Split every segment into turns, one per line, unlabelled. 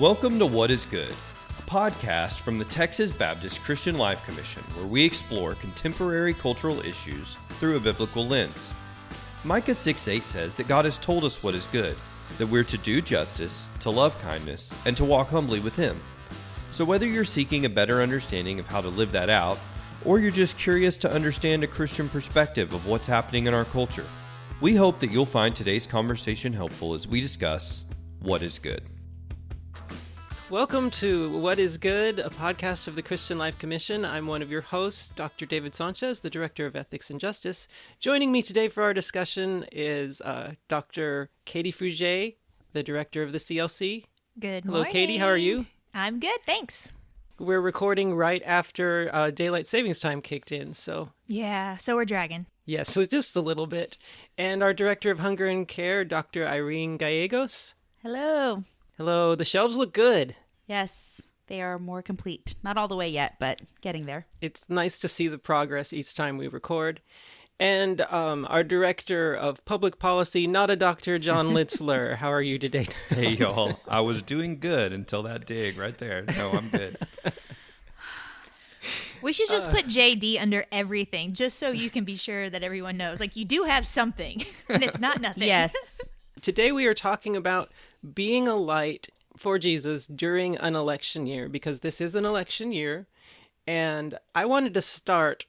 Welcome to What is Good, a podcast from the Texas Baptist Christian Life Commission, where we explore contemporary cultural issues through a biblical lens. Micah 6:8 says that God has told us what is good, that we're to do justice, to love kindness, and to walk humbly with Him. So whether you're seeking a better understanding of how to live that out, or you're just curious to understand a Christian perspective of what's happening in our culture, we hope that you'll find today's conversation helpful as we discuss what is good.
Welcome to What is Good, a podcast of the Christian Life Commission. I'm one of your hosts, Dr. David Sanchez, the Director of Ethics and Justice. Joining me today for our discussion is Dr. Katie Fruget, the Director of the CLC.
Good
Hello,
morning.
Katie. How are you?
I'm good, thanks.
We're recording right after Daylight Savings Time kicked in, so...
Yeah, so we're dragging.
Yeah, so just a little bit. And our Director of Hunger and Care, Dr. Irene Gallegos.
Hello.
Hello. The shelves look good.
Yes, they are more complete. Not all the way yet, but getting there.
It's nice to see the progress each time we record. And our Director of Public Policy, not a doctor, John Litzler. How are you today?
Hey, y'all. I was doing good until that dig right there. No, I'm good.
We should just put JD under everything, just so you can be sure that everyone knows. Like, you do have something, and it's not nothing.
Yes.
Today we are talking about being a light for Jesus during an election year, because this is an election year. And I wanted to start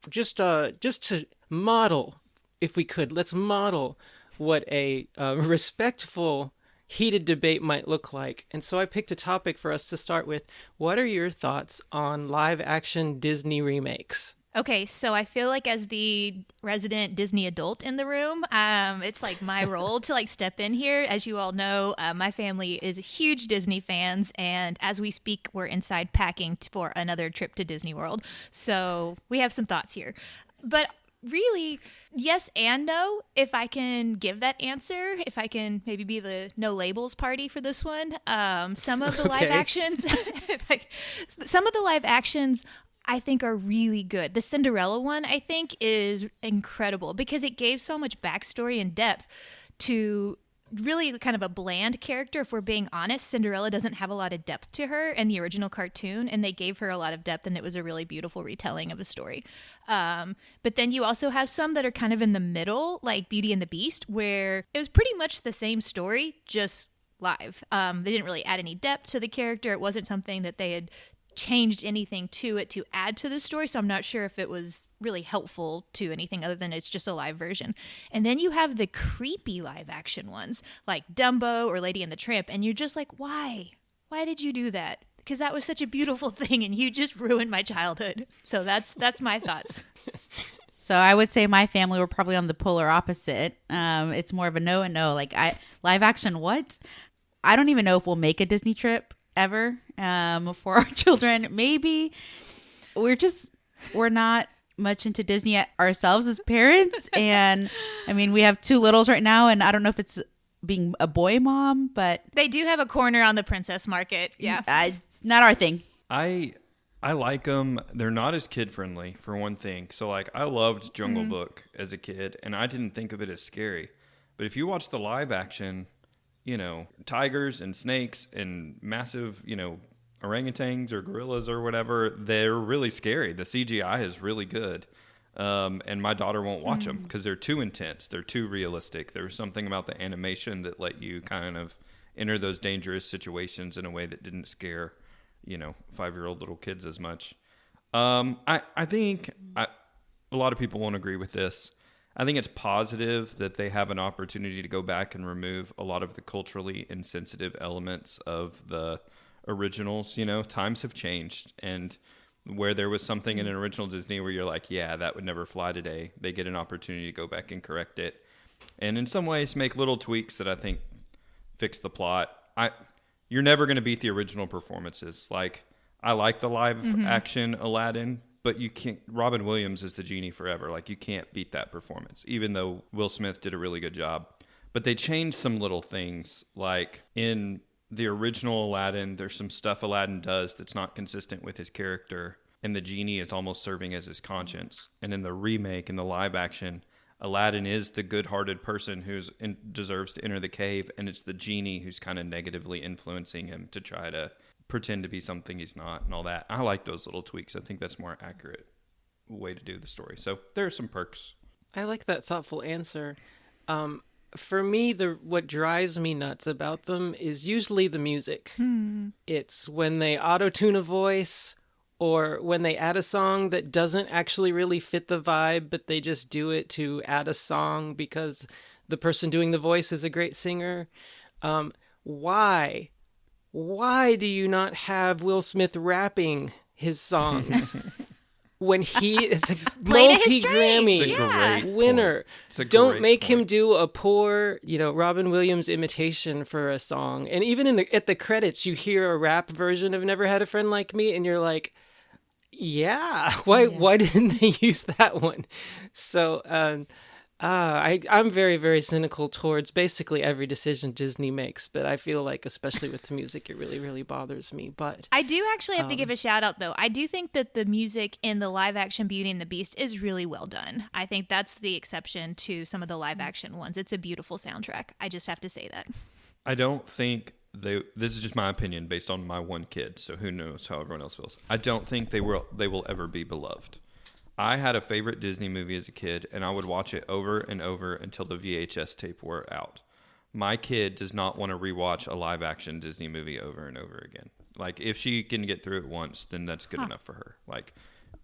just to model, if we could, let's model what a respectful, heated debate might look like. And so I picked a topic for us to start with. What are your thoughts on live-action Disney remakes?
Okay, so I feel like as the resident Disney adult in the room, it's like my role to like step in here. As you all know, my family is huge Disney fans, and as we speak, we're inside packing for another trip to Disney World. So we have some thoughts here. But really, yes and no, if I can give that answer, if I can maybe be the no labels party for this one. Some of the live actions, some of the live actions I think are really good. The Cinderella one, I think, is incredible because it gave so much backstory and depth to really kind of a bland character. If we're being honest, Cinderella doesn't have a lot of depth to her in the original cartoon, and they gave her a lot of depth, and it was a really beautiful retelling of the story. But then you also have some that are kind of in the middle, like Beauty and the Beast, where it was pretty much the same story, just live. They didn't really add any depth to the character. It wasn't something that they had changed anything to it to add to the story, so I'm not sure if it was really helpful to anything other than it's just a live version. And then you have the creepy live action ones like Dumbo or Lady and the Tramp, and you're just like, why did you do that? Because that was such a beautiful thing and you just ruined my childhood. So that's my thoughts.
So I would say my family were probably on the polar opposite. It's more of a no and no. Like, live action what? I don't even know if we'll make a Disney trip ever for our children. Maybe we're not much into Disney ourselves as parents. And I mean, we have two littles right now, and I don't know if it's being a boy mom, but
they do have a corner on the princess market. Yeah.
Not our thing.
I like them. They're not as kid friendly, for one thing. So like, I loved Jungle Book as a kid, and I didn't think of it as scary. But if you watch the live action, you know, tigers and snakes and massive, you know, orangutans or gorillas or whatever, they're really scary. The CGI is really good. And my daughter won't watch them because they're too intense. They're too realistic. There's something about the animation that let you kind of enter those dangerous situations in a way that didn't scare, you know, 5-year-old little kids as much. I think a lot of people won't agree with this. I think it's positive that they have an opportunity to go back and remove a lot of the culturally insensitive elements of the originals. You know, times have changed, and where there was something in an original Disney where you're like, yeah, that would never fly today, they get an opportunity to go back and correct it. And in some ways make little tweaks that I think fix the plot. You're never going to beat the original performances. Like, I like the live action Aladdin, but you can't. Robin Williams is the genie forever. Like, you can't beat that performance, even though Will Smith did a really good job. But they changed some little things. Like, in the original Aladdin, there's some stuff Aladdin does that's not consistent with his character, and the genie is almost serving as his conscience. And in the remake, in the live action, Aladdin is the good-hearted person deserves to enter the cave, and it's the genie who's kind of negatively influencing him to try to pretend to be something he's not and all that. I like those little tweaks. I think that's more accurate way to do the story. So there are some perks.
I like that thoughtful answer. For me, what drives me nuts about them is usually the music. It's when they auto-tune a voice, or when they add a song that doesn't actually really fit the vibe, but they just do it to add a song because the person doing the voice is a great singer. Why? Why do you not have Will Smith rapping his songs? When he is a multi-Grammy winner. Don't make him do a poor, Robin Williams imitation for a song. And even at the credits, you hear a rap version of Never Had a Friend Like Me, and you're like, why didn't they use that one? So I'm very, very cynical towards basically every decision Disney makes, but I feel like, especially with the music, it really, really bothers me. But
I do actually have to give a shout out, though. I do think that the music in the live action Beauty and the Beast is really well done. I think that's the exception to some of the live action ones. It's a beautiful soundtrack. I just have to say that.
I don't think this is just my opinion based on my one kid, so who knows how everyone else feels. I don't think they will ever be beloved. I had a favorite Disney movie as a kid, and I would watch it over and over until the VHS tape wore out. My kid does not want to rewatch a live-action Disney movie over and over again. Like, if she can get through it once, then that's good enough for her. Like,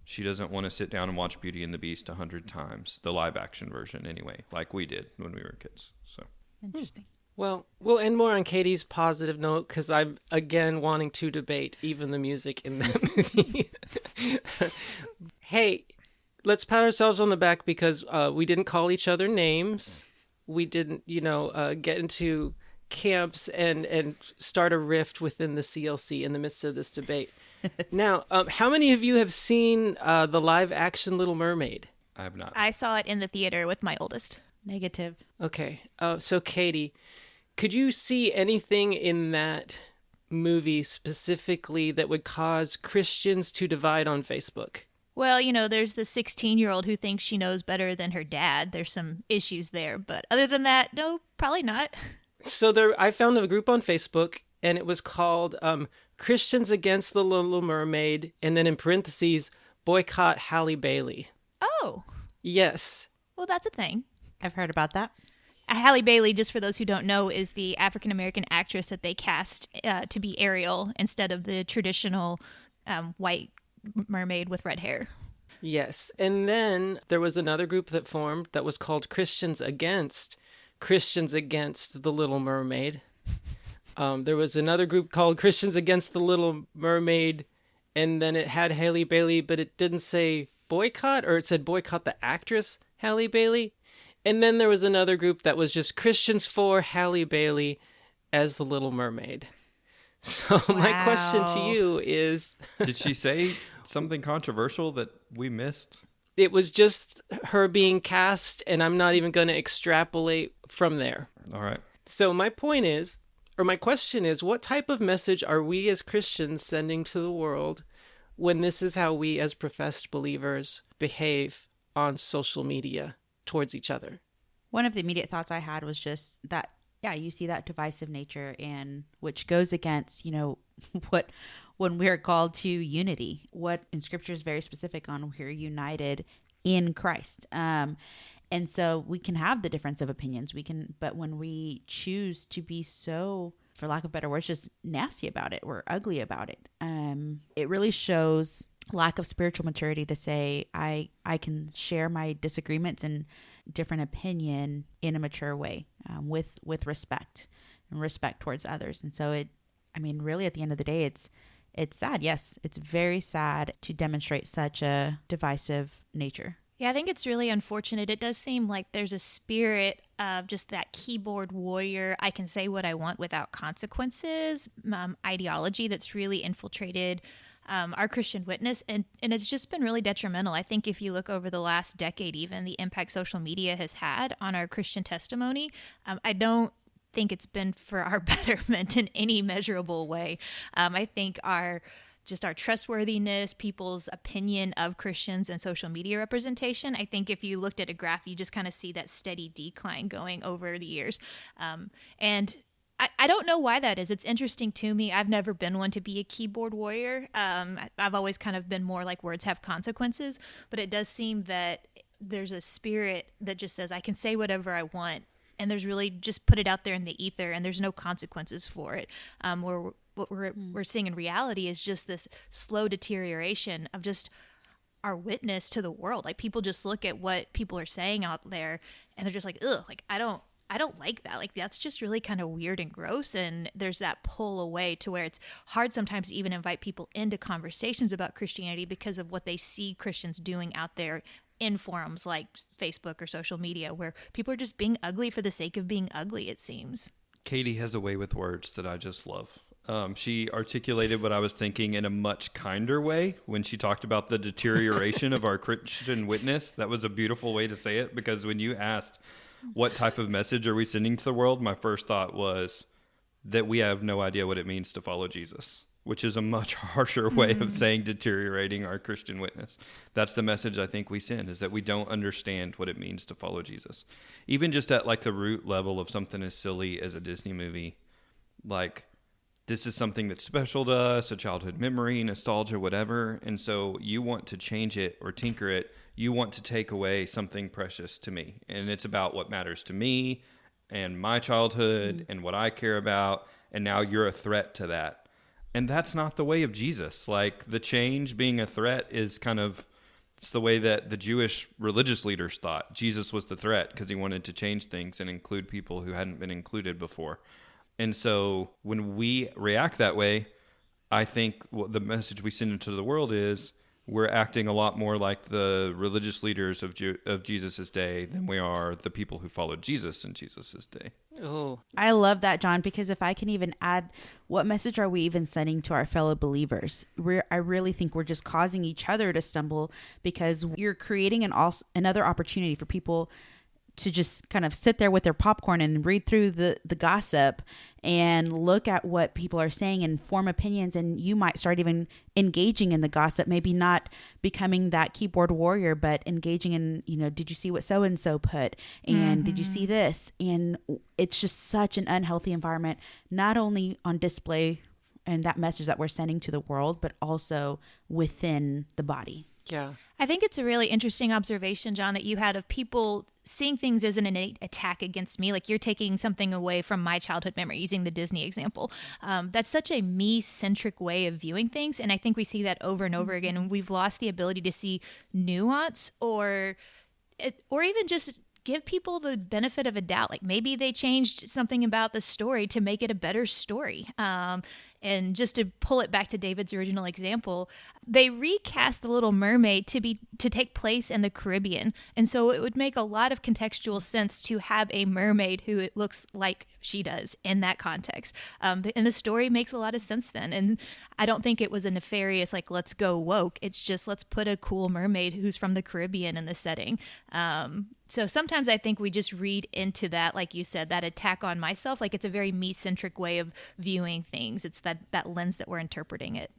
she doesn't want to sit down and watch Beauty and the Beast 100 times, the live-action version anyway, like we did when we were kids. So
Interesting.
Well, we'll end more on Katie's positive note because I'm, again, wanting to debate even the music in that movie. Hey, let's pat ourselves on the back because we didn't call each other names. We didn't, get into camps and start a rift within the CLC in the midst of this debate. Now, how many of you have seen the live-action Little Mermaid?
I have not.
I saw it in the theater with my oldest.
Negative.
Okay, so Katie, could you see anything in that movie specifically that would cause Christians to divide on Facebook?
Well, there's the 16-year-old who thinks she knows better than her dad. There's some issues there. But other than that, no, probably not.
So I found a group on Facebook, and it was called Christians Against the Little Mermaid, and then in parentheses, boycott Halle Bailey.
Oh.
Yes.
Well, that's a thing.
I've heard about that.
Halle Bailey, just for those who don't know, is the African-American actress that they cast to be Ariel instead of the traditional white mermaid with red hair.
Yes. And then there was another group that formed that was called Christians Against the Little Mermaid. There was another group called Christians Against the Little Mermaid, and then it had Halle Bailey, but it didn't say boycott, or it said boycott the actress Halle Bailey. And then there was another group that was just Christians for Halle Bailey as the Little Mermaid. So my question to you is...
Did she say something controversial that we missed?
It was just her being cast, and I'm not even going to extrapolate from there.
All right.
So my question is, what type of message are we as Christians sending to the world when this is how we as professed believers behave on social media towards each other?
One of the immediate thoughts I had was just that, you see that divisive nature, and which goes against, what when we're called to unity, what in Scripture is very specific on, we're united in Christ. And so we can have the difference of opinions. But when we choose to be so, for lack of better words, just nasty about it, we're ugly about it. It really shows lack of spiritual maturity to say, I can share my disagreements and different opinion in a mature way, with respect and respect towards others. And so really at the end of the day, it's sad. Yes, it's very sad to demonstrate such a divisive nature.
Yeah, I think it's really unfortunate. It does seem like there's a spirit of just that keyboard warrior, I can say what I want without consequences, ideology that's really infiltrated our Christian witness. And it's just been really detrimental. I think if you look over the last decade, even the impact social media has had on our Christian testimony, I don't think it's been for our betterment in any measurable way. I think just our trustworthiness, people's opinion of Christians and social media representation. I think if you looked at a graph, you just kind of see that steady decline going over the years. And I don't know why that is. It's interesting to me. I've never been one to be a keyboard warrior. I've always kind of been more like words have consequences, but it does seem that there's a spirit that just says I can say whatever I want, and there's really just put it out there in the ether, and there's no consequences for it. What we're seeing in reality is just this slow deterioration of just our witness to the world. Like, people just look at what people are saying out there, and they're just like, ugh, like I don't like that. Like, that's just really kind of weird and gross. And there's that pull away to where it's hard sometimes to even invite people into conversations about Christianity because of what they see Christians doing out there in forums like Facebook or social media, where people are just being ugly for the sake of being ugly, it seems.
Katie has a way with words that I just love. She articulated what I was thinking in a much kinder way when she talked about the deterioration of our Christian witness. That was a beautiful way to say it, because when you asked what type of message are we sending to the world, my first thought was that we have no idea what it means to follow Jesus, which is a much harsher way of saying deteriorating our Christian witness. That's the message I think we send, is that we don't understand what it means to follow Jesus. Even just at like the root level of something as silly as a Disney movie, like, this is something that's special to us, a childhood memory, nostalgia, whatever. And so you want to change it or tinker it. You want to take away something precious to me. And it's about what matters to me and my childhood and what I care about. And now you're a threat to that. And that's not the way of Jesus. Like, the change being a threat is kind of, it's the way that the Jewish religious leaders thought. Jesus was the threat because he wanted to change things and include people who hadn't been included before. And so when we react that way, I think what the message we send into the world is we're acting a lot more like the religious leaders of Jesus' day than we are the people who followed Jesus in Jesus' day.
Oh,
I love that, John, because if I can even add, what message are we even sending to our fellow believers? I really think we're just causing each other to stumble, because you're creating another opportunity for people to just kind of sit there with their popcorn and read through the gossip and look at what people are saying and form opinions. And you might start even engaging in the gossip, maybe not becoming that keyboard warrior, but engaging in, did you see what so-and-so put? And did you see this? And it's just such an unhealthy environment, not only on display and that message that we're sending to the world, but also within the body.
yeah.
I think it's a really interesting observation, John, that you had of people seeing things as an innate attack against me. Like, you're taking something away from my childhood memory, using the Disney example. That's such a me-centric way of viewing things. And I think we see that over and over again. And we've lost the ability to see nuance or even just give people the benefit of a doubt. Like, maybe they changed something about the story to make it a better story. And just to pull it back to David's original example, they recast the Little Mermaid to take place in the Caribbean. And so it would make a lot of contextual sense to have a mermaid who it looks like she does in that context. And the story makes a lot of sense then. And I don't think it was a nefarious, like, let's go woke. It's just, let's put a cool mermaid who's from the Caribbean in the setting. So sometimes I think we just read into that, like you said, that attack on myself. Like, it's a very me-centric way of viewing things. It's that lens that we're interpreting it.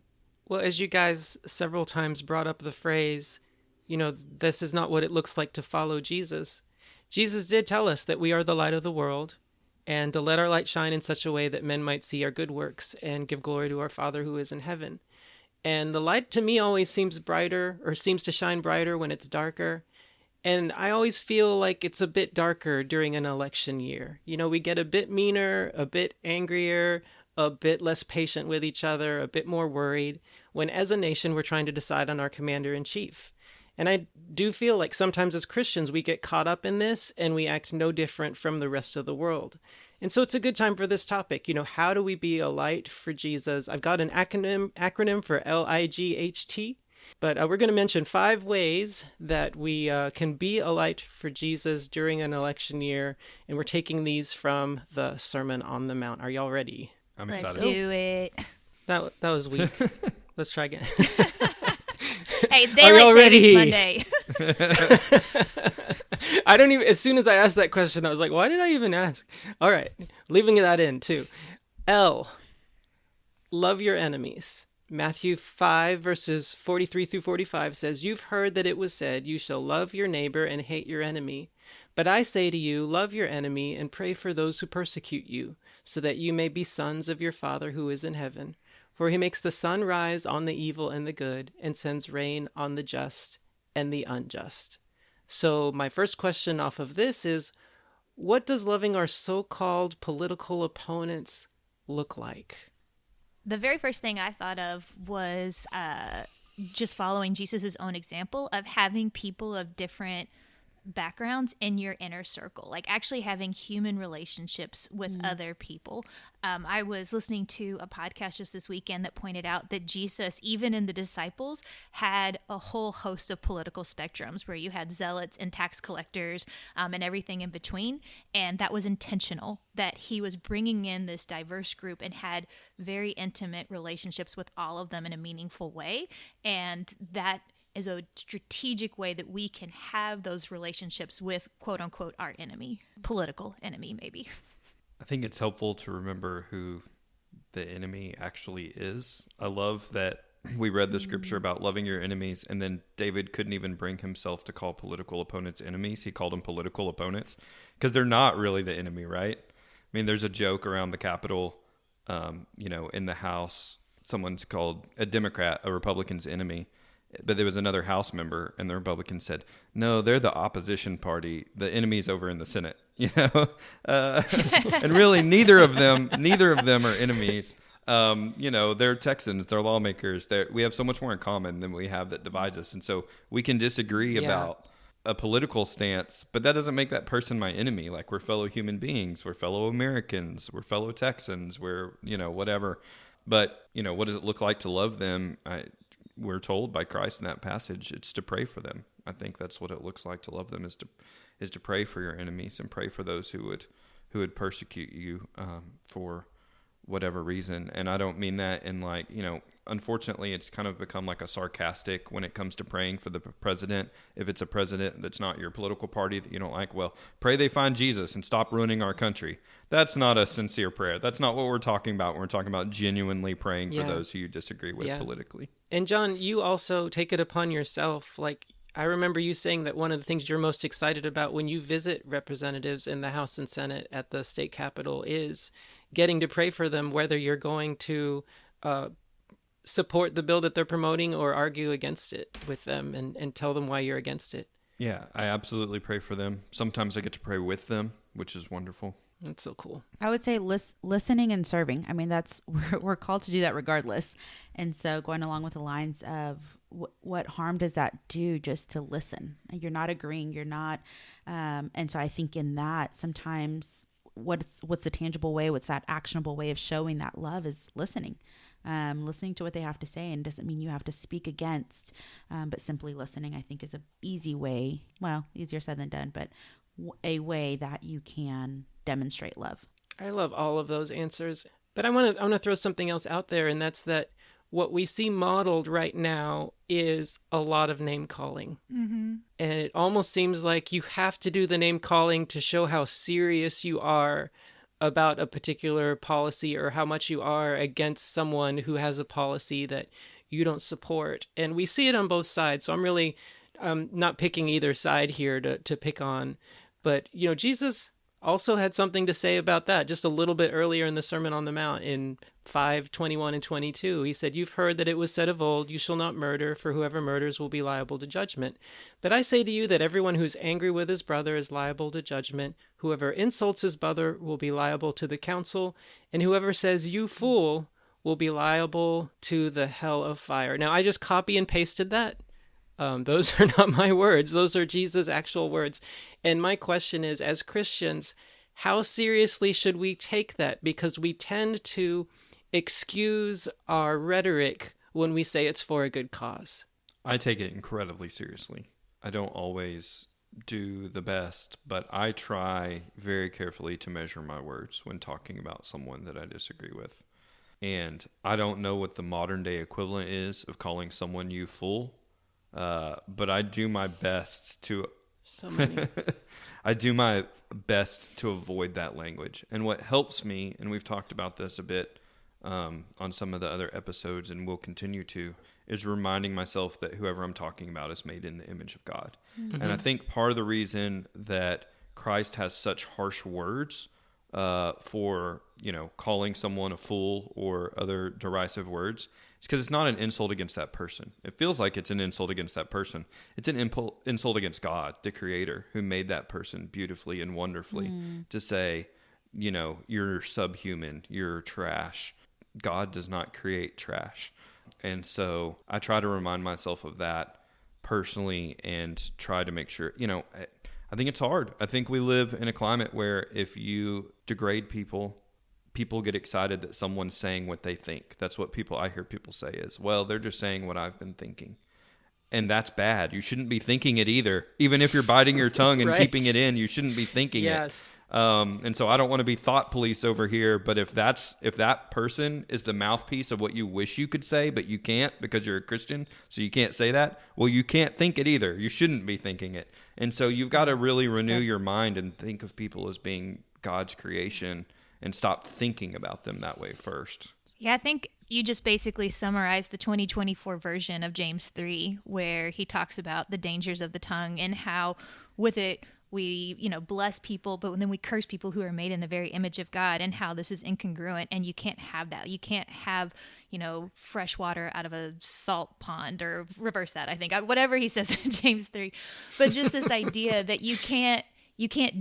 Well, as you guys several times brought up the phrase, this is not what it looks like to follow Jesus. Jesus did tell us that we are the light of the world, and to let our light shine in such a way that men might see our good works and give glory to our Father who is in heaven. And the light to me always seems brighter, or seems to shine brighter when it's darker. And I always feel like it's a bit darker during an election year. We get a bit meaner, a bit angrier, a bit less patient with each other, a bit more worried, when as a nation we're trying to decide on our commander-in-chief. And I do feel like sometimes as Christians we get caught up in this and we act no different from the rest of the world. And so it's a good time for this topic. How do we be a light for Jesus? I've got an acronym for LIGHT. But we're going to mention 5 ways that we can be a light for Jesus during an election year. And we're taking these from the Sermon on the Mount. Are y'all ready?
I'm
Let's
excited.
do it.
That was weak. Let's try again.
Hey, it's
Are y'all
Daylight
ready?
Savings Monday.
I don't even, as soon as I asked that question, I was like, why did I even ask? All right. Leaving that in too. L, love your enemies. Matthew 5, verses 43 through 45 says, "You've heard that it was said, 'You shall love your neighbor and hate your enemy.' But I say to you, love your enemy and pray for those who persecute you, so that you may be sons of your Father who is in heaven. For he makes the sun rise on the evil and the good, and sends rain on the just and the unjust." So my first question off of this is, what does loving our so-called political opponents look like?
The very first thing I thought of was just following Jesus' own example of having people of different backgrounds in your inner circle, like actually having human relationships with other people. I was listening to a podcast just this weekend that pointed out that Jesus, even in the disciples, had a whole host of political spectrums where you had zealots and tax collectors and everything in between. And that was intentional, that he was bringing in this diverse group and had very intimate relationships with all of them in a meaningful way. And that is a strategic way that we can have those relationships with, quote unquote, our enemy, political enemy, maybe.
I think it's helpful to remember who the enemy actually is. I love that we read the scripture about loving your enemies, and then David couldn't even bring himself to call political opponents enemies. He called them political opponents because they're not really the enemy, right? I mean, there's a joke around the Capitol, in the House, someone's called a Democrat a Republican's enemy. But there was another House member, and the Republicans said, "No, they're the opposition party. The enemy's over in the Senate." And really, neither of them are enemies. They're Texans, they're lawmakers. We have so much more in common than we have that divides us, and so we can disagree about a political stance, but that doesn't make that person my enemy. Like, we're fellow human beings, we're fellow Americans, we're fellow Texans, we're whatever. But what does it look like to love them? We're told by Christ in that passage, it's to pray for them. I think that's what it looks like to love them, is to pray for your enemies and pray for those who would persecute you for whatever reason. And I don't mean that in unfortunately, it's kind of become like a sarcastic when it comes to praying for the president. If it's a president that's not your political party that you don't like, well, pray they find Jesus and stop ruining our country. That's not a sincere prayer. That's not what we're talking about. We're talking about genuinely praying for those who you disagree with politically.
And John, you also take it upon yourself. Like, I remember you saying that one of the things you're most excited about when you visit representatives in the House and Senate at the state capitol is getting to pray for them, whether you're going to support the bill that they're promoting or argue against it with them and tell them why you're against it.
Yeah, I absolutely pray for them. Sometimes I get to pray with them, which is wonderful.
That's so cool.
I would say listening and serving. I mean, we're called to do that regardless. And so going along with the lines of what harm does that do just to listen? You're not agreeing. You're not. And so I think in that sometimes what's the tangible way, what's that actionable way of showing that love is listening. Listening to what they have to say, and doesn't mean you have to speak against, but simply listening, I think, is a easy way. Well, easier said than done, but a way that you can demonstrate love.
I love all of those answers, but I want to throw something else out there, and that's that what we see modeled right now is a lot of name calling. Mm-hmm. And it almost seems like you have to do the name calling to show how serious you are about a particular policy or how much you are against someone who has a policy that you don't support. And we see it on both sides. So I'm really not picking either side here to pick on. But, Jesus also had something to say about that just a little bit earlier in the Sermon on the Mount in 5:21 and 22. He said, "You've heard that it was said of old, 'You shall not murder, for whoever murders will be liable to judgment.' But I say to you that everyone who's angry with his brother is liable to judgment. Whoever insults his brother will be liable to the council, and whoever says 'you fool' will be liable to the hell of fire." Now, I just copy and pasted that. Those are not my words. Those are Jesus' actual words. And my question is, as Christians, how seriously should we take that? Because we tend to excuse our rhetoric when we say it's for a good cause.
I take it incredibly seriously. I don't always do the best, but I try very carefully to measure my words when talking about someone that I disagree with. And I don't know what the modern day equivalent is of calling someone you fool. But I do my best to
So many.
I do my best to avoid that language. And what helps me, and we've talked about this a bit on some of the other episodes, and will continue to, is reminding myself that whoever I'm talking about is made in the image of God. Mm-hmm. And I think part of the reason that Christ has such harsh words for, calling someone a fool or other derisive words, it's because it's not an insult against that person. It feels like it's an insult against that person. It's an insult against God, the Creator, who made that person beautifully and wonderfully, to say, you're subhuman, you're trash. God does not create trash. And so I try to remind myself of that personally and try to make sure, I think it's hard. I think we live in a climate where if you degrade people get excited that someone's saying what they think. That's what I hear people say is, well, they're just saying what I've been thinking. And that's bad. You shouldn't be thinking it either. Even if you're biting your tongue and
right.
keeping it in, you shouldn't be thinking
yes.
it. And so I don't want to be thought police over here, but if that person is the mouthpiece of what you wish you could say, but you can't because you're a Christian, so you can't say that, well, you can't think it either. You shouldn't be thinking it. And so you've got to really renew your mind and think of people as being God's creation and stop thinking about them that way first.
Yeah, I think you just basically summarized the 2024 version of James 3, where he talks about the dangers of the tongue and how with it we, bless people, but then we curse people who are made in the very image of God, and how this is incongruent, and you can't have that. You can't have, fresh water out of a salt pond, or reverse that, I think. Whatever he says in James 3. But just this idea that you can't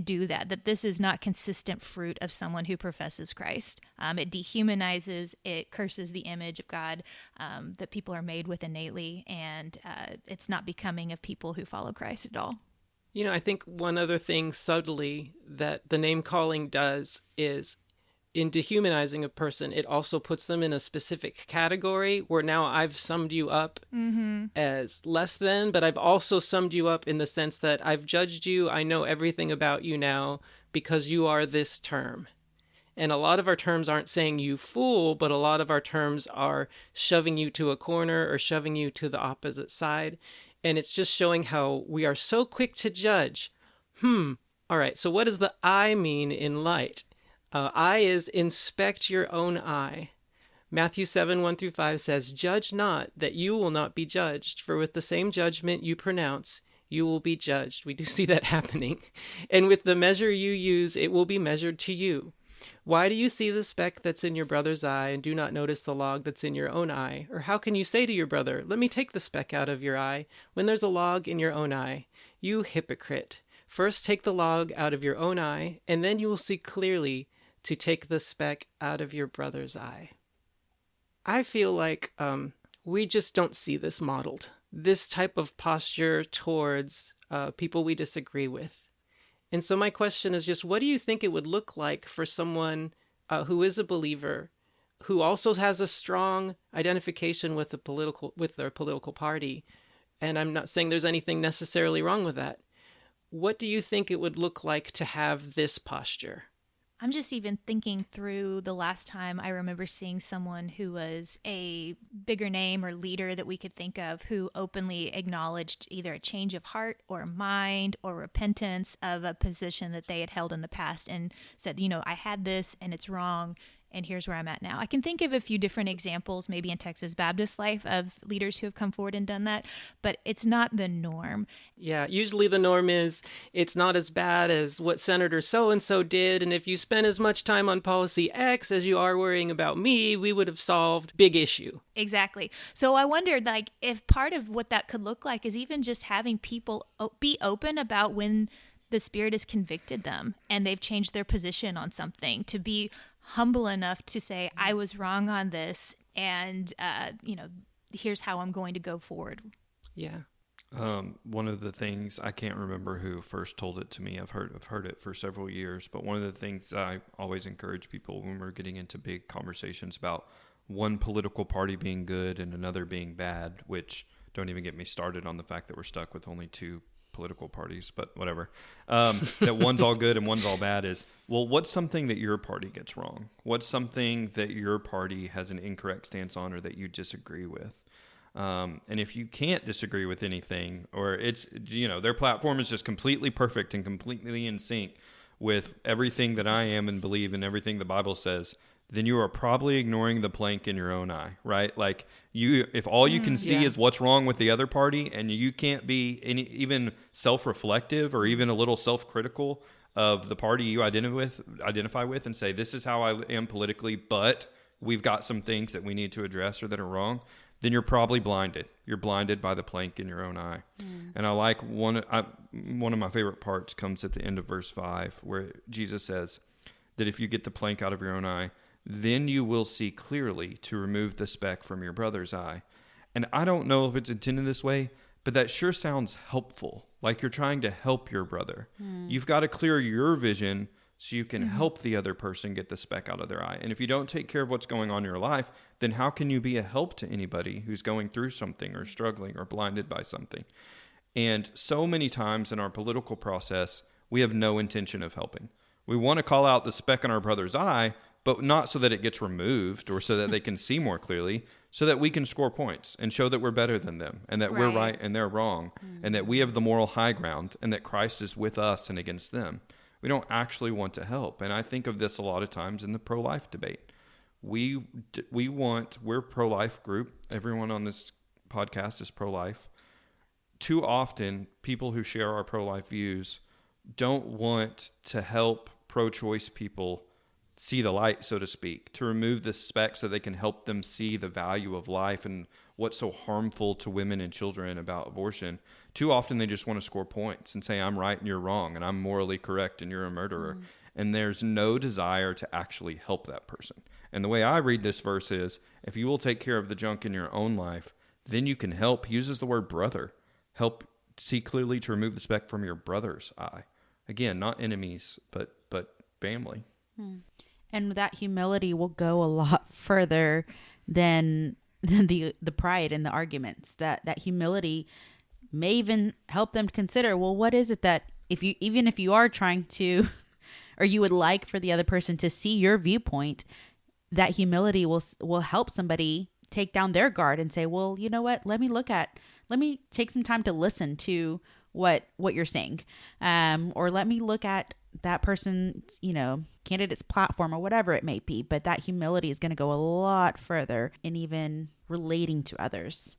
do that this is not consistent fruit of someone who professes Christ. It dehumanizes, it curses the image of God that people are made with innately, and it's not becoming of people who follow Christ at all.
I think one other thing subtly that the name calling does is, in dehumanizing a person, it also puts them in a specific category where now I've summed you up as less than, but I've also summed you up in the sense that I've judged you. I know everything about you now because you are this term. And a lot of our terms aren't saying you fool, but a lot of our terms are shoving you to a corner or shoving you to the opposite side. And it's just showing how we are so quick to judge. All right, so what does the I mean in light? I is inspect your own eye. Matthew 7:1-5 says, judge not, that you will not be judged, for with the same judgment you pronounce, you will be judged. We do see that happening. And with the measure you use, it will be measured to you. Why do you see the speck that's in your brother's eye and do not notice the log that's in your own eye? Or how can you say to your brother, let me take the speck out of your eye, when there's a log in your own eye? You hypocrite. First take the log out of your own eye, and then you will see clearly to take the speck out of your brother's eye. I feel like we just don't see this modeled. This type of posture towards people we disagree with. And so my question is just, what do you think it would look like for someone who is a believer, who also has a strong identification with their political party? And I'm not saying there's anything necessarily wrong with that. What do you think it would look like to have this posture?
I'm just even thinking through the last time I remember seeing someone who was a bigger name or leader that we could think of who openly acknowledged either a change of heart or mind or repentance of a position that they had held in the past and said, I had this and it's wrong, and here's where I'm at now. I can think of a few different examples, maybe in Texas Baptist life, of leaders who have come forward and done that, but it's not the norm.
Yeah, usually the norm is it's not as bad as what Senator so-and-so did, and if you spend as much time on policy X as you are worrying about me, we would have solved big issue.
Exactly. So I wondered, if part of what that could look like is even just having people be open about when the Spirit has convicted them and they've changed their position on something, to be humble enough to say, I was wrong on this, and here's how I'm going to go forward.
Yeah.
One of the things, I can't remember who first told it to me. I've heard it for several years, but one of the things I always encourage people when we're getting into big conversations about one political party being good and another being bad, which don't even get me started on the fact that we're stuck with only two political parties, but whatever, that one's all good and one's all bad, is, well, what's something that your party gets wrong? What's something that your party has an incorrect stance on or that you disagree with? And if you can't disagree with anything, or it's, their platform is just completely perfect and completely in sync with everything that I am and believe and everything the Bible says, then you are probably ignoring the plank in your own eye, right? Like if all you can see is what's wrong with the other party, and you can't be even self-reflective or even a little self-critical of the party you identify with and say, this is how I am politically, but we've got some things that we need to address or that are wrong, then you're probably blinded. You're blinded by the plank in your own eye. And I like one of my favorite parts comes at the end of verse 5, where Jesus says that if you get the plank out of your own eye, then you will see clearly to remove the speck from your brother's eye. And I don't know if it's intended this way, but that sure sounds helpful, like you're trying to help your brother. You've got to clear your vision so you can help the other person get the speck out of their eye. And if you don't take care of what's going on in your life, then how can you be a help to anybody who's going through something or struggling or blinded by something? And so many times in our political process, we have no intention of helping. We want to call out the speck in our brother's eye, but not so that it gets removed or so that they can see more clearly, so that we can score points and show that we're better than them and that we're right and they're wrong and that we have the moral high ground and that Christ is with us and against them. We don't actually want to help. And I think of this a lot of times in the pro-life debate. We're pro-life group. Everyone on this podcast is pro-life. Too often, people who share our pro-life views don't want to help pro-choice people see the light, so to speak, to remove the speck so they can help them see the value of life and what's so harmful to women and children about abortion. Too often they just want to score points and say, I'm right and you're wrong, and I'm morally correct and you're a murderer. And there's no desire to actually help that person. And the way I read this verse is, if you will take care of the junk in your own life, then you can help. He uses the word brother. Help see clearly to remove the speck from your brother's eye. Again, not enemies, but family.
And that humility will go a lot further than the pride and the arguments. That humility may even help them consider, well, what is it that even if you are trying to, or you would like for the other person to see your viewpoint, that humility will help somebody take down their guard and say, well, you know what? Let me take some time to listen to what you're saying, or let me look at that person's, candidate's platform or whatever it may be. But that humility is going to go a lot further in even relating to others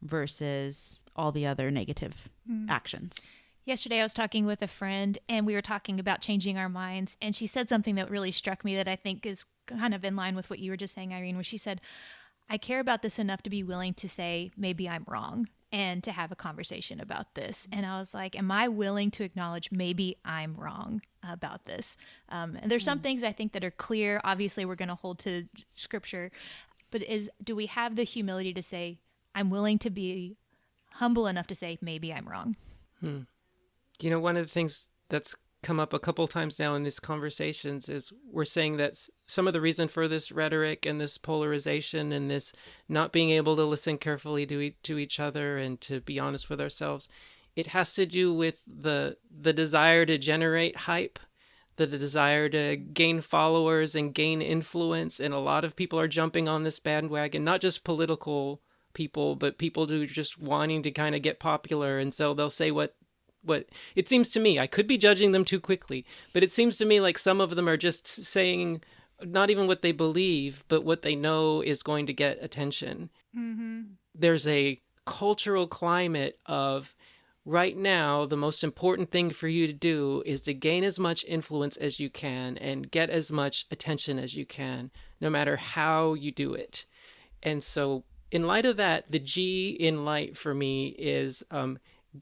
versus all the other negative actions.
Yesterday, I was talking with a friend, and we were talking about changing our minds. And she said something that really struck me that I think is kind of in line with what you were just saying, Irene, where she said, I care about this enough to be willing to say, maybe I'm wrong, and to have a conversation about this. And I was like, am I willing to acknowledge maybe I'm wrong about this? And there's some things I think that are clear. Obviously, we're going to hold to Scripture. But do we have the humility to say, I'm willing to be humble enough to say, maybe I'm wrong?
One of the things that's come up a couple times now in these conversations is we're saying that some of the reason for this rhetoric and this polarization and this not being able to listen carefully to each other and to be honest with ourselves, it has to do with the desire to generate hype, the desire to gain followers and gain influence. And a lot of people are jumping on this bandwagon, not just political people, but people who are just wanting to kind of get popular. And so they'll say what it seems to me, I could be judging them too quickly, but it seems to me like some of them are just saying not even what they believe, but what they know is going to get attention. There's a cultural climate of right now, the most important thing for you to do is to gain as much influence as you can and get as much attention as you can, no matter how you do it. And so in light of that, the G in light for me is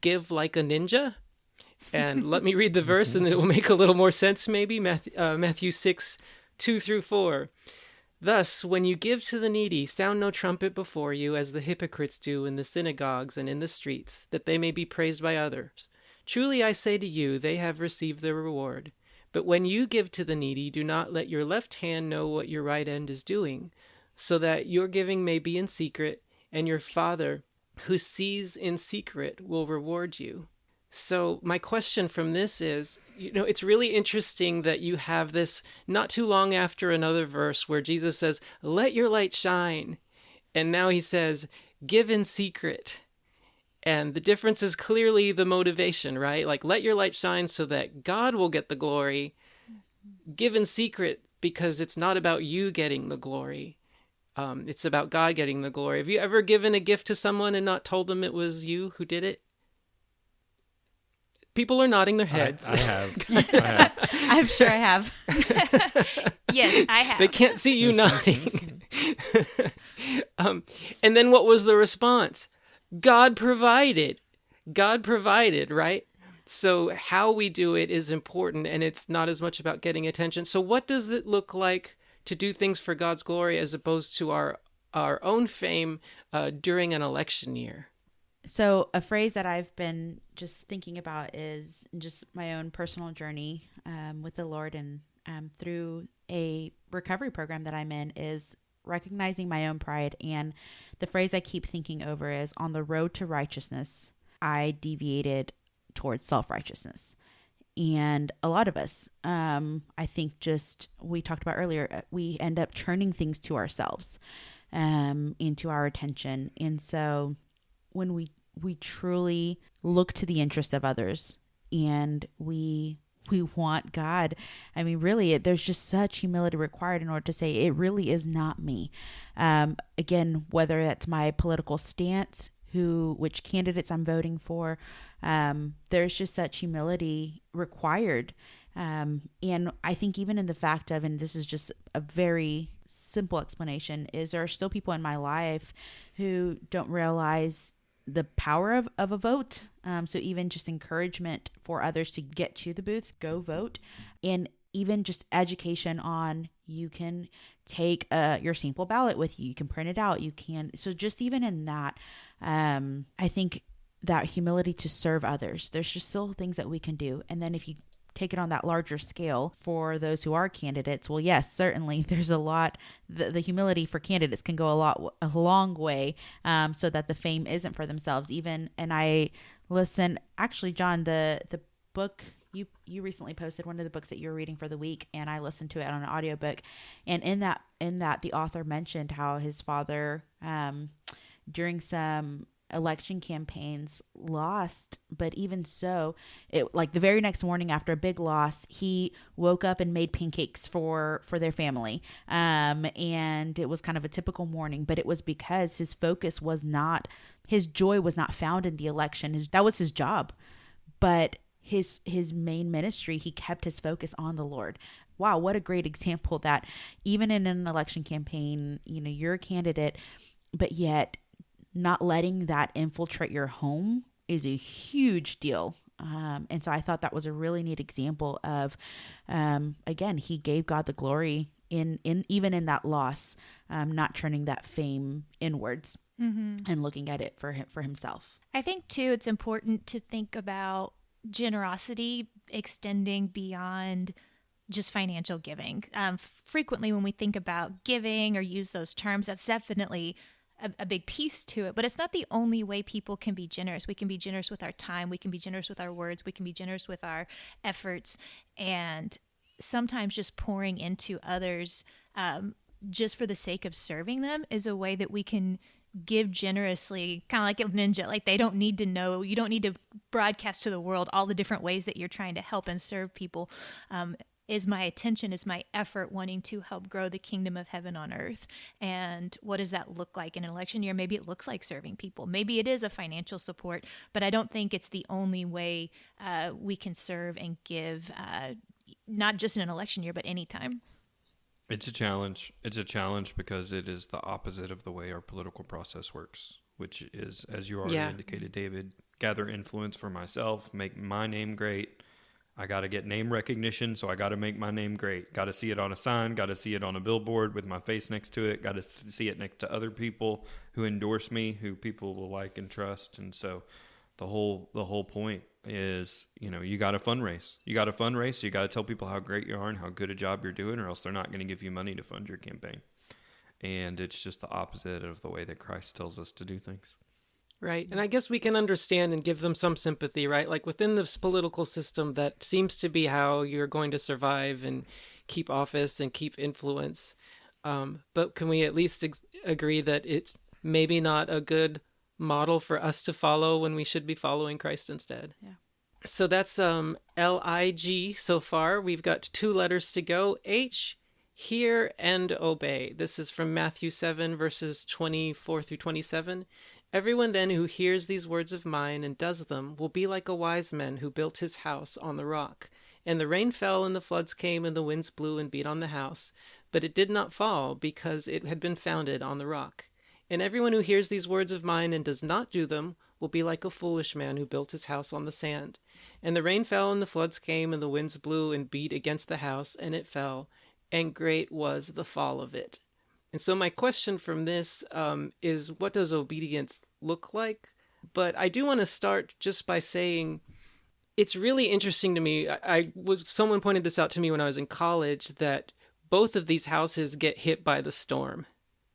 give like a ninja. And let me read the verse and it will make a little more sense maybe. Matthew 6, 2-4. Thus, when you give to the needy, sound no trumpet before you, as the hypocrites do in the synagogues and in the streets, that they may be praised by others. Truly I say to you, they have received their reward. But when you give to the needy, do not let your left hand know what your right hand is doing, so that your giving may be in secret, and your Father who sees in secret will reward you. So my question from this is, it's really interesting that you have this not too long after another verse where Jesus says, let your light shine. And now he says, give in secret. And the difference is clearly the motivation, right? Like, let your light shine so that God will get the glory. Give in secret because it's not about you getting the glory. It's about God getting the glory. Have you ever given a gift to someone and not told them it was you who did it? People are nodding their heads.
I have. I have.
I'm sure I have.
Yes, I have.
They can't see you nodding. And then what was the response? God provided. God provided, right? So how we do it is important, and it's not as much about getting attention. So what does it look like to do things for God's glory as opposed to our own fame during an election year?
So a phrase that I've been just thinking about is just my own personal journey with the Lord, and through a recovery program that I'm in, is recognizing my own pride. And the phrase I keep thinking over is, on the road to righteousness, I deviated towards self-righteousness. And a lot of us, I think, just we talked about earlier, we end up turning things to ourselves, into our attention. And so when we truly look to the interest of others, and we want God, I mean, really, there's just such humility required in order to say, it really is not me. Again, whether that's my political stance, which candidates I'm voting for, there's just such humility required. And I think even in the fact of, and this is just a very simple explanation, is there are still people in my life who don't realize the power of a vote. So even just encouragement for others to get to the booths, go vote. And even just education on, you can take your sample ballot with you, you can print it out, you can. So just even in that, I think that humility to serve others, there's just still things that we can do. And then if you take it on that larger scale for those who are candidates, well, yes, certainly there's a lot, the humility for candidates can go a long way, so that the fame isn't for themselves even. And I listen, actually, John, the book you recently posted, one of the books that you're reading for the week, and I listened to it on an audiobook. And in that the author mentioned how his father, during some election campaigns, lost, but even so, it, like the very next morning after a big loss, he woke up and made pancakes for their family, and it was kind of a typical morning, but it was because his focus was not, his joy was not found in the election. That was his job, but his main ministry, he kept his focus on the Lord. Wow, what a great example that even in an election campaign, you're a candidate, but yet not letting that infiltrate your home is a huge deal. And so I thought that was a really neat example of, again, he gave God the glory in even in that loss, not turning that fame inwards, and looking at it for himself.
I think too, it's important to think about generosity extending beyond just financial giving. Frequently when we think about giving or use those terms, that's definitely a big piece to it, but it's not the only way people can be generous. We can be generous with our time. We can be generous with our words. We can be generous with our efforts. And sometimes just pouring into others, just for the sake of serving them, is a way that we can give generously, kind of like a ninja. Like, they don't need to know, you don't need to broadcast to the world all the different ways that you're trying to help and serve people. Is my attention, is my effort wanting to help grow the kingdom of heaven on earth? And what does that look like in an election year? Maybe it looks like serving people. Maybe it is a financial support, but I don't think it's the only way we can serve and give, not just in an election year, but anytime.
It's a challenge. It's a challenge because it is the opposite of the way our political process works, which is, as you already indicated, David, gather influence for myself, make my name great. I got to get name recognition, so I got to make my name great. Got to see it on a sign, got to see it on a billboard with my face next to it, got to see it next to other people who endorse me, who people will like and trust. And so the whole point is, you got to fundraise. You got to tell people how great you are and how good a job you're doing, or else they're not going to give you money to fund your campaign. And it's just the opposite of the way that Christ tells us to do things.
Right. And I guess we can understand and give them some sympathy, right? Like, within this political system, that seems to be how you're going to survive and keep office and keep influence. But can we at least agree that it's maybe not a good model for us to follow when we should be following Christ instead?
Yeah.
So that's L-I-G so far. We've got 2 letters to go. H, Hear and obey. This is from Matthew 7, verses 24 through 27. Everyone then who hears these words of mine and does them will be like a wise man who built his house on the rock. And the rain fell, and the floods came, and the winds blew and beat on the house. But it did not fall, because it had been founded on the rock. And everyone who hears these words of mine and does not do them will be like a foolish man who built his house on the sand. And the rain fell, and the floods came, and the winds blew and beat against the house, and it fell, and great was the fall of it. And so my question from this is, what does obedience look like? But I do want to start just by saying it's really interesting to me. Someone pointed this out to me when I was in college, that both of these houses get hit by the storm.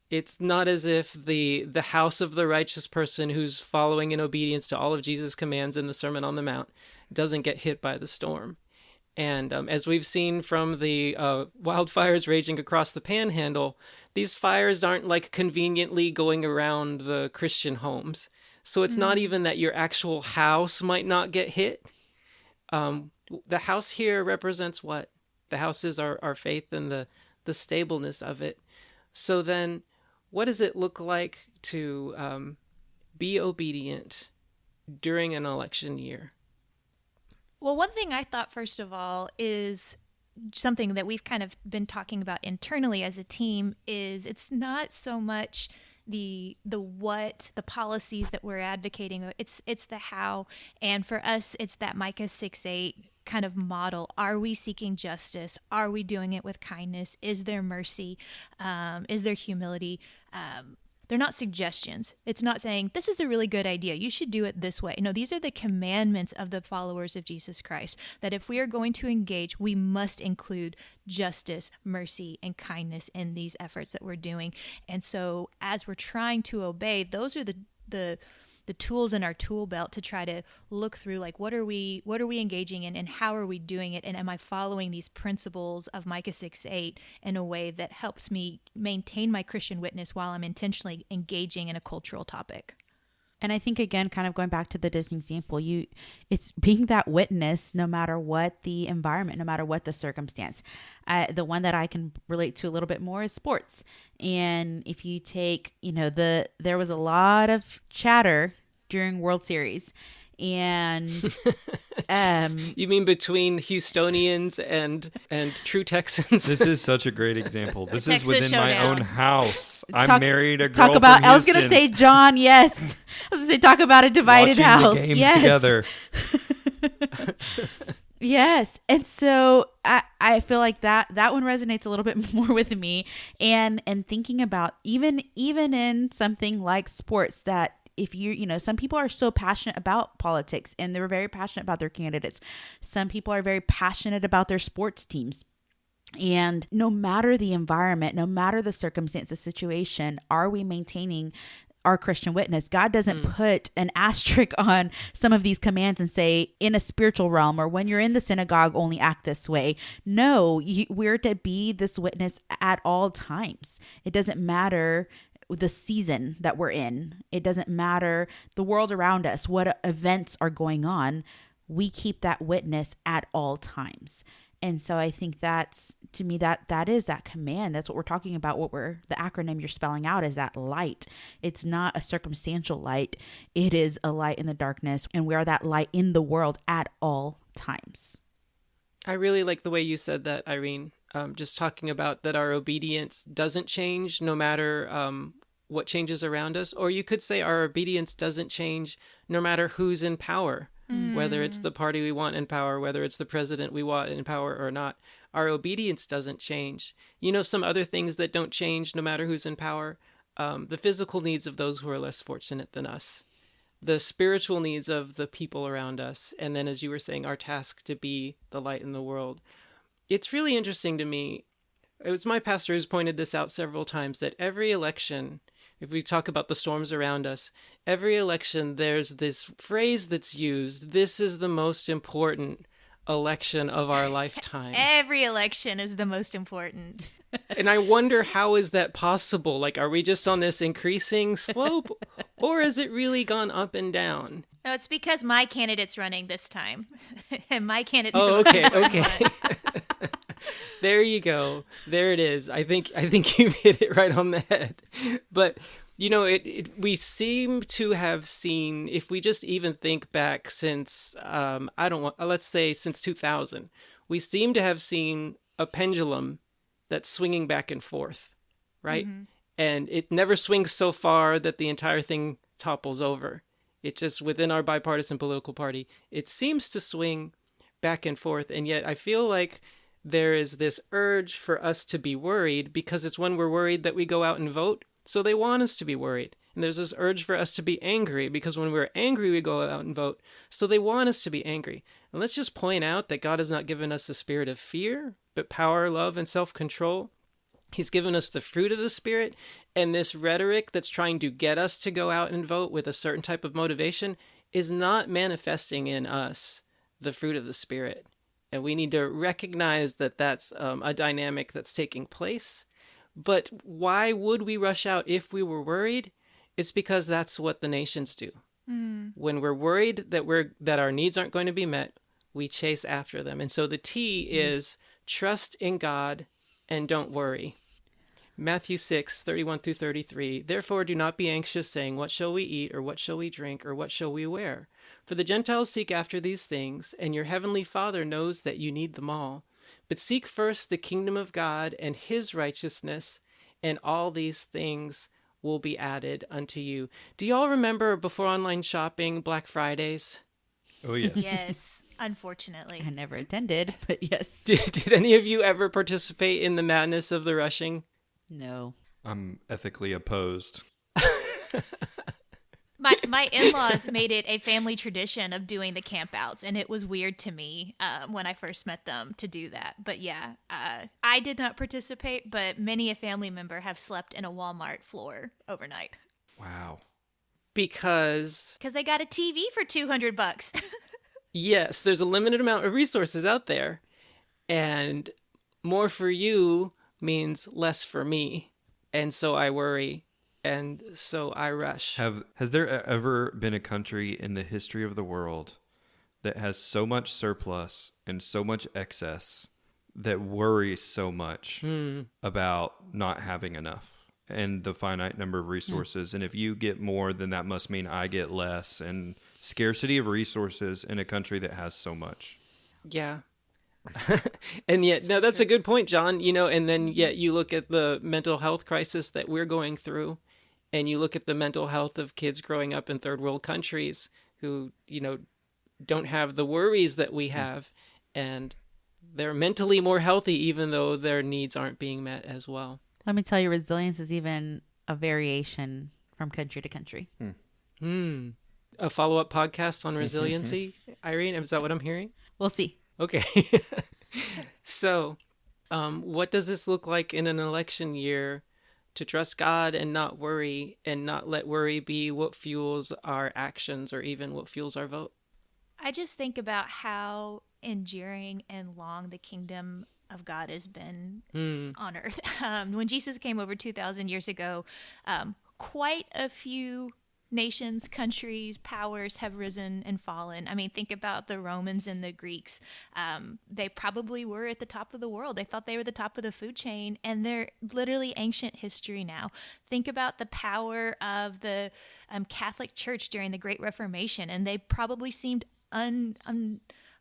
It's not as if the house of the righteous person who's following in obedience to all of Jesus' commands in the Sermon on the Mount doesn't get hit by the storm. And as we've seen from the wildfires raging across the Panhandle, these fires aren't like conveniently going around the Christian homes. So it's not even that your actual house might not get hit. The house here represents what? The house is our faith and the stableness of it. So then what does it look like to be obedient during an election year?
Well, one thing I thought, first of all, is something that we've kind of been talking about internally as a team is it's not so much the what, the policies that we're advocating. It's the how. And for us, it's that Micah 6:8 kind of model. Are we seeking justice? Are we doing it with kindness? Is there mercy? Is there humility? They're not suggestions. It's not saying, this is a really good idea, you should do it this way. No, these are the commandments of the followers of Jesus Christ, that if we are going to engage, we must include justice, mercy, and kindness in these efforts that we're doing. And so as we're trying to obey, those are the tools in our tool belt to try to look through, like, what are we engaging in, and how are we doing it, and am I following these principles of Micah 6:8 in a way that helps me maintain my Christian witness while I'm intentionally engaging in a cultural topic.
And I think, again, kind of going back to the Disney example, it's being that witness no matter what the environment, no matter what the circumstance. The one that I can relate to a little bit more is sports. And if you take, there was a lot of chatter during World Series. And
you mean between Houstonians and true Texans?
This is such a great example. This is within
showdown.
my own house. I married a girl
talk about.
from
I was gonna say, John. Yes, I was gonna say, talk about a divided
Watching
house.
the games
Yes,
together.
Yes. And so I feel like that one resonates a little bit more with me, and thinking about even in something like sports, that if some people are so passionate about politics and they're very passionate about their candidates. Some people are very passionate about their sports teams. And no matter the environment, no matter the circumstance, the situation, are we maintaining our Christian witness? God doesn't put an asterisk on some of these commands and say, in a spiritual realm, or when you're in the synagogue, only act this way. No, we're to be this witness at all times. It doesn't matter the season that we're in. It doesn't matter the world around us, what events are going on. We keep that witness at all times. And so I think that's, to me, that is that command. That's what we're talking about. The acronym you're spelling out is that light. It's not a circumstantial light. It is a light in the darkness, and we are that light in the world at all times.
I really like the way you said that, Irene. Just talking about that our obedience doesn't change no matter what changes around us. Or you could say our obedience doesn't change no matter who's in power, whether it's the party we want in power, whether it's the president we want in power or not. Our obedience doesn't change. Some other things that don't change no matter who's in power, the physical needs of those who are less fortunate than us, the spiritual needs of the people around us, and then, as you were saying, our task to be the light in the world. It's really interesting to me. It was my pastor who's pointed this out several times, that every election, if we talk about the storms around us, every election, there's this phrase that's used: this is the most important election of our lifetime.
Every election is the most important.
And I wonder, how is that possible? Like, are we just on this increasing slope, or has it really gone up and down?
No, it's because my candidate's running this time. And my candidate's
Oh, okay. There you go. There it is. I think you hit it right on the head. But we seem to have seen, if we just even think back since let's say since 2000, we seem to have seen a pendulum that's swinging back and forth, right? Mm-hmm. And it never swings so far that the entire thing topples over. It just, within our bipartisan political party, it seems to swing back and forth. And yet I feel like there is this urge for us to be worried, because it's when we're worried that we go out and vote. So they want us to be worried. And there's this urge for us to be angry, because when we're angry, we go out and vote. So they want us to be angry. And let's just point out that God has not given us a spirit of fear, but power, love, and self-control. He's given us the fruit of the Spirit, and this rhetoric that's trying to get us to go out and vote with a certain type of motivation is not manifesting in us the fruit of the Spirit. And we need to recognize that that's a dynamic that's taking place. But why would we rush out if we were worried? It's because that's what the nations do. Mm. When we're worried that our needs aren't going to be met, we chase after them. And so the T is trust in God and don't worry. Matthew 6:31-33. Therefore do not be anxious, saying, what shall we eat, or what shall we drink, or what shall we wear? For the Gentiles seek after these things, and your heavenly Father knows that you need them all. But seek first the kingdom of God and his righteousness, and all these things will be added unto you. Do y'all remember before online shopping, Black Fridays?
Oh, yes.
Yes, unfortunately.
I never attended, but yes.
Did any of you ever participate in the madness of the rushing?
No.
I'm ethically opposed.
My in-laws made it a family tradition of doing the campouts, and it was weird to me when I first met them to do that. But yeah, I did not participate, but many a family member have slept in a Walmart floor overnight.
Wow.
Because
they got a TV for $200.
Yes, there's a limited amount of resources out there, and more for you means less for me, and so I worry, and so I rush.
Has there ever been a country in the history of the world that has so much surplus and so much excess that worries so much about not having enough and the finite number of resources? And if you get more, then that must mean I get less, and scarcity of resources in a country that has so much.
Yeah. And yet, no, that's a good point, John. And then yet you look at the mental health crisis that we're going through, and you look at the mental health of kids growing up in third world countries who, don't have the worries that we have, and they're mentally more healthy even though their needs aren't being met as well.
Let me tell you, resilience is even a variation from country to country.
A follow-up podcast on resiliency, Irene? Is that what I'm hearing?
We'll see.
Okay. So, what does this look like in an election year to trust God and not worry, and not let worry be what fuels our actions or even what fuels our vote?
I just think about how enduring and long the kingdom of God has been on earth. When Jesus came over 2,000 years ago, quite a few nations, countries, powers have risen and fallen. I mean, think about the Romans and the Greeks. They probably were at the top of the world. They thought they were the top of the food chain, and they're literally ancient history now. Think about the power of the Catholic Church during the Great Reformation, and they probably seemed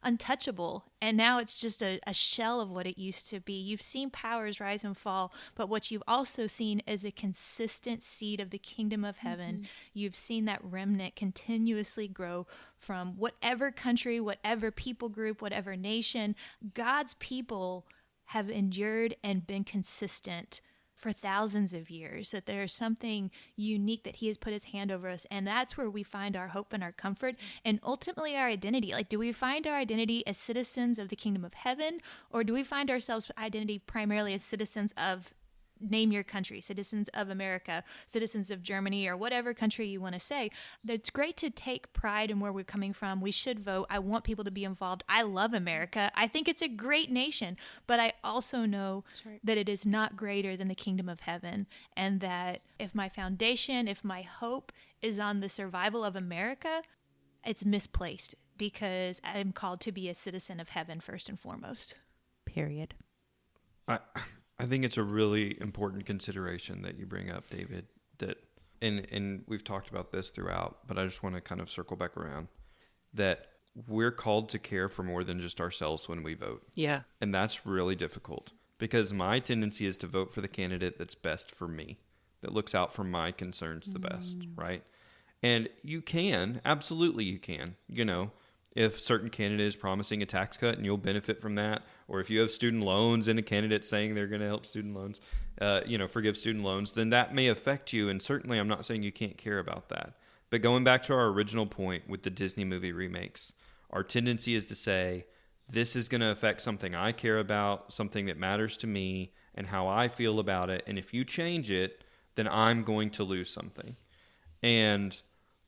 untouchable, and now it's just a shell of what it used to be. You've seen powers rise and fall, but what you've also seen is a consistent seed of the kingdom of heaven. Mm-hmm. You've seen that remnant continuously grow from whatever country, whatever people group, whatever nation. God's people have endured and been consistent for thousands of years, that there's something unique that he has put his hand over us, and that's where we find our hope and our comfort and ultimately our identity. Like, do we find our identity as citizens of the kingdom of heaven, or do we find ourselves identity primarily as citizens of, name your country, citizens of America, citizens of Germany, or whatever country you want to say? It's great to take pride in where we're coming from. We should vote. I want people to be involved. I love America. I think it's a great nation, but I also know that it is not greater than the kingdom of heaven, and that if my foundation, if my hope is on the survival of America, it's misplaced, because I'm called to be a citizen of heaven first and foremost.
Period.
I I think it's a really important consideration that you bring up, David, that and we've talked about this throughout, but I just want to kind of circle back around that we're called to care for more than just ourselves when we vote.
Yeah.
And that's really difficult because my tendency is to vote for the candidate that's best for me, that looks out for my concerns the best, right? And you can, absolutely you can, if certain candidate is promising a tax cut and you'll benefit from that, or if you have student loans and a candidate saying they're going to help student loans, forgive student loans, then that may affect you. And certainly I'm not saying you can't care about that. But going back to our original point with the Disney movie remakes, our tendency is to say, this is going to affect something I care about, something that matters to me, and how I feel about it. And if you change it, then I'm going to lose something. And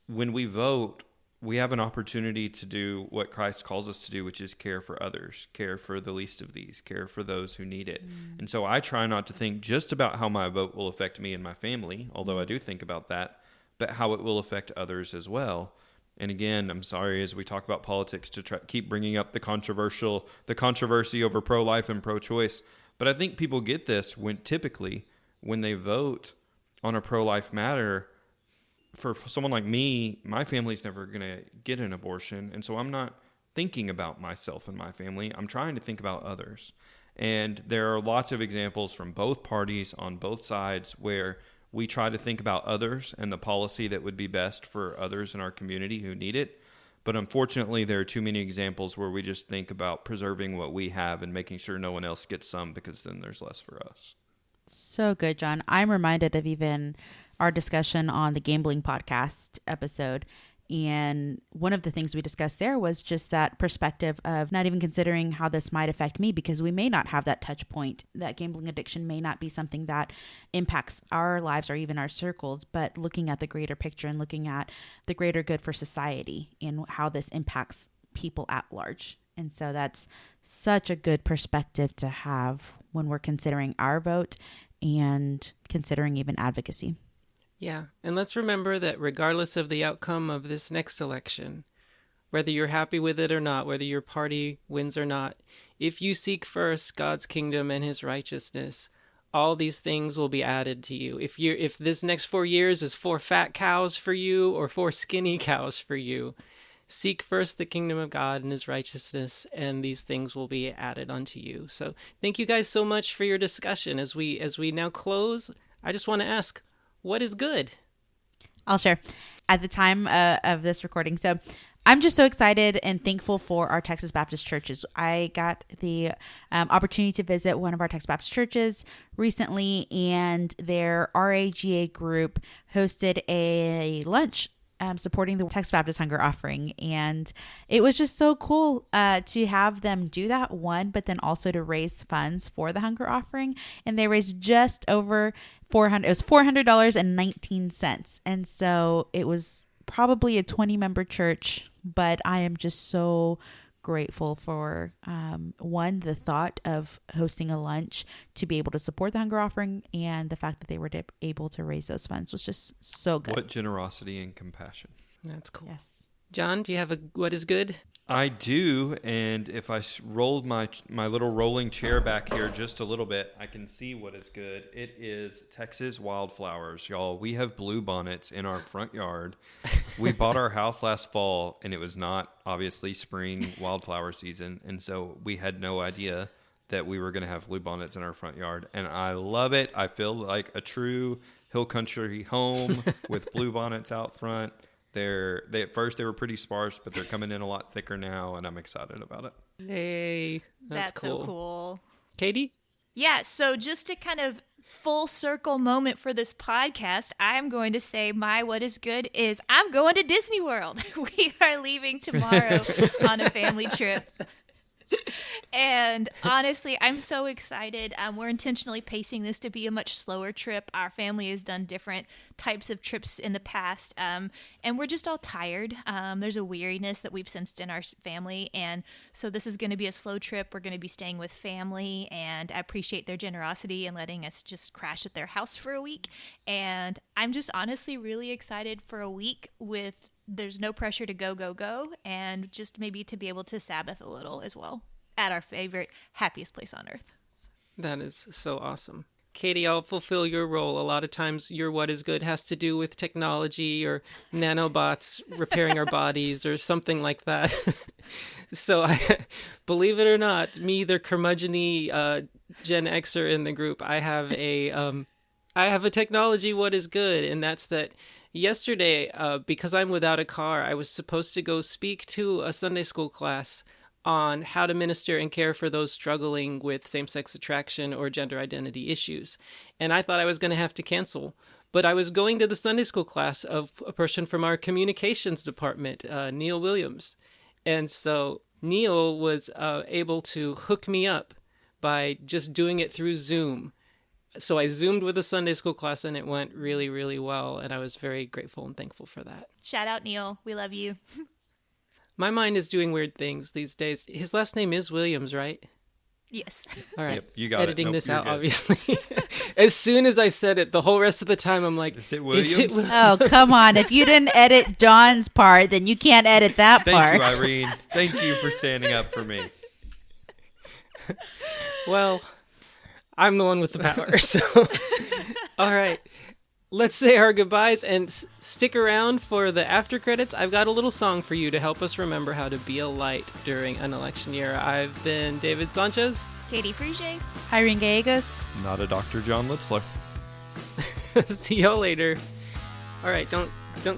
when we vote, we have an opportunity to do what Christ calls us to do, which is care for others, care for the least of these, care for those who need it. And so I try not to think just about how my vote will affect me and my family, although I do think about that, but how it will affect others as well. And again, I'm sorry, as we talk about politics, to keep bringing up the controversy over pro-life and pro-choice. But I think people get this when they vote on a pro-life matter. For someone like me, my family's never going to get an abortion. And so I'm not thinking about myself and my family. I'm trying to think about others. And there are lots of examples from both parties on both sides where we try to think about others and the policy that would be best for others in our community who need it. But unfortunately, there are too many examples where we just think about preserving what we have and making sure no one else gets some, because then there's less for us.
So good, John. I'm reminded of even our discussion on the gambling podcast episode. And one of the things we discussed there was just that perspective of not even considering how this might affect me, because we may not have that touch point. That gambling addiction may not be something that impacts our lives or even our circles, but looking at the greater picture and looking at the greater good for society and how this impacts people at large. And so that's such a good perspective to have when we're considering our vote and considering even advocacy.
Yeah, and let's remember that regardless of the outcome of this next election, whether you're happy with it or not, whether your party wins or not, if you seek first God's kingdom and his righteousness, all these things will be added to you. If this next 4 years is 4 fat cows for you or 4 skinny cows for you, seek first the kingdom of God and his righteousness, and these things will be added unto you. So thank you guys so much for your discussion. As we now close, I just want to ask, what is good?
I'll share at the time of this recording. So I'm just so excited and thankful for our Texas Baptist churches. I got the opportunity to visit one of our Texas Baptist churches recently, and their RAGA group hosted a lunch supporting the Texas Baptist Hunger Offering. And it was just so cool to have them do that, one, but then also to raise funds for the Hunger Offering. And they raised just over $400. It was $400.19. And so it was probably a 20-member church, but I am just so grateful for one, the thought of hosting a lunch to be able to support the Hunger Offering, and the fact that they were able to raise those funds was just so good.
What generosity and compassion.
That's cool.
Yes.
John, do you have what is good?
I do, and if I rolled my little rolling chair back here just a little bit, I can see what is good. It is Texas wildflowers, y'all. We have bluebonnets in our front yard. We bought our house last fall, and it was not obviously spring wildflower season, and so we had no idea that we were going to have bluebonnets in our front yard, and I love it. I feel like a true hill country home with bluebonnets out front. At first they were pretty sparse, but they're coming in a lot thicker now, and I'm excited about it.
Hey, that's cool.
So cool.
Katie?
Yeah, so just to kind of full circle moment for this podcast, I'm going to say my what is good is I'm going to Disney World. We are leaving tomorrow on a family trip. And honestly, I'm so excited. We're intentionally pacing this to be a much slower trip. Our family has done different types of trips in the past, and we're just all tired. There's a weariness that we've sensed in our family, and so this is going to be a slow trip. We're going to be staying with family, and I appreciate their generosity in letting us just crash at their house for a week. And I'm just honestly really excited for a week with there's no pressure to go, and just maybe to be able to Sabbath a little as well at our favorite, happiest place on earth.
That is so awesome. Katie, I'll fulfill your role. A lot of times your what is good has to do with technology or nanobots repairing our bodies or something like that. So believe it or not, me, the curmudgeon-y Gen Xer in the group, I have a technology what is good, and that's that yesterday, because I'm without a car, I was supposed to go speak to a Sunday school class on how to minister and care for those struggling with same-sex attraction or gender identity issues. And I thought I was going to have to cancel. But I was going to the Sunday school class of a person from our communications department, Neil Williams. And so Neil was able to hook me up by just doing it through Zoom. So I Zoomed with a Sunday school class and it went really, really well. And I was very grateful and thankful for that.
Shout out, Neil. We love you.
My mind is doing weird things these days. His last name is Williams, right?
Yes.
All right.
Yep, you got
Editing
it. Nope,
this
you're
out,
good.
obviously. As soon as I said it, the whole rest of the time I'm like,
Is it Williams?
Oh, come on. If you didn't edit John's part, then you can't edit that
Thank
part.
you, Irene. Thank you for standing up for me.
Well, I'm the one with the power. So, all right. Let's say our goodbyes and stick around for the after credits. I've got a little song for you to help us remember how to be a light during an election year. I've been David Sanchez.
Katie Frugier.
Irene Gallegos.
Not a Dr. John Litzler.
See y'all later. All right, don't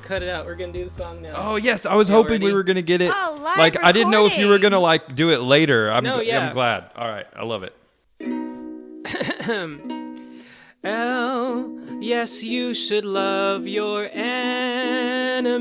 cut it out. We're gonna do the song now.
Oh yes, I was
You
hoping
already-
we were gonna get it.
Oh, live
like I didn't know if you were
recording.
gonna like do it later. I'm glad. All right, I love it.
Yes, you should love your enemies.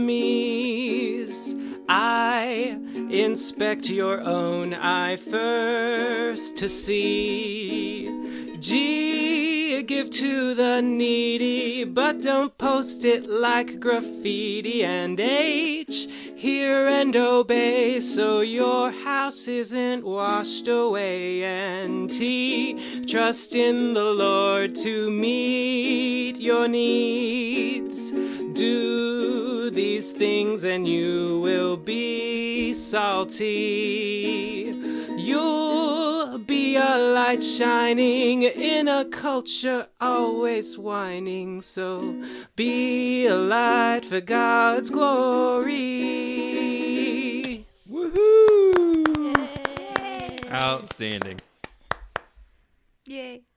I inspect your own eye first to see. G, give to the needy, but don't post it like graffiti. And H, hear and obey so your house isn't washed away. And T, trust in the Lord to meet your needs. Do these things and you will be salty. You'll be a light shining in a culture always whining. So be a light for God's glory.
Woohoo! Outstanding.
Yay.